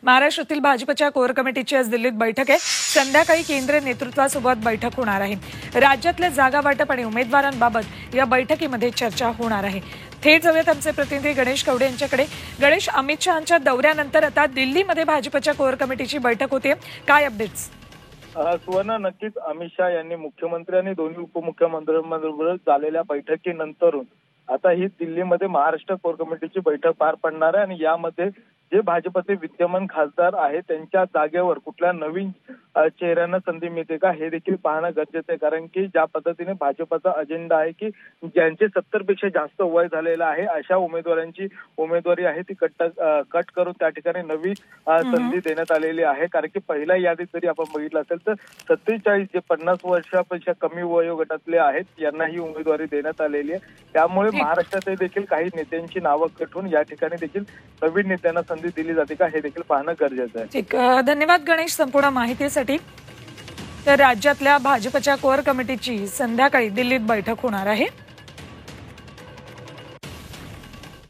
महाराष्ट्रातील भाजपच्या कोर कमिटीची आज दिल्लीत बैठक आहे। संध्याकाळी केंद्रीय नेतृत्वासोबत बैठक होणार आहे। राज्यातल्या जागा वाटप आणि उमेदवारांबाबत या बैठकीमध्ये चर्चा होणार आहे। थेट जाऊयात आमचे प्रतिनिधी गणेश कवडे यांच्याकडे। गणेश, अमित शहांच्या दौऱ्यानंतर आता दिल्लीमध्ये भाजपच्या कोर कमिटीची बैठक होते, काय अपडेट्स? सुवर्ण, नक्कीच अमित शहा यांनी मुख्यमंत्री आणि दोन्ही उपमुख्यमंत्र्यांबरोबर झालेल्या बैठकीनंतरून आता ही दिल्लीमध्ये महाराष्ट्र कोर कमिटीची बैठक पार पडणार आहे आणि यामध्ये जे भाजपचे विद्यमान खासदार आहेत त्यांच्या जागेवर कुठल्या नवीन चेहऱ्यांना संधी मिळते का हे देखील पाहणं गरजेचं आहे। कारण की ज्या पद्धतीने भाजपचा अजेंडा आहे की ज्यांचे 70 पेक्षा जास्त वय झालेलं आहे अशा उमेदवारांची उमेदवारी आहे ती कट करून त्या ठिकाणी नवी संधी देण्यात आलेली आहे। कारण की पहिल्या यादीत जरी आपण बघितलं असेल तर 47 जे 50 वर्षापेक्षा कमी वयोगटातले आहेत यांना ही उमेदवारी देण्यात आलेली आहे। त्यामुळे महाराष्ट्रात देखील काही नेत्यांची नावं कटून या ठिकाणी देखील नवीन नेत्यांना संधी दिली जाते का हे देखील पाहणं गरजेचं आहे। ठीक, धन्यवाद गणेश संपूर्ण माहितीसाठी। तर राज्यातल्या भाजपच्या कोर कमिटीची संध्याकाळी दिल्लीत बैठक होणार आहे।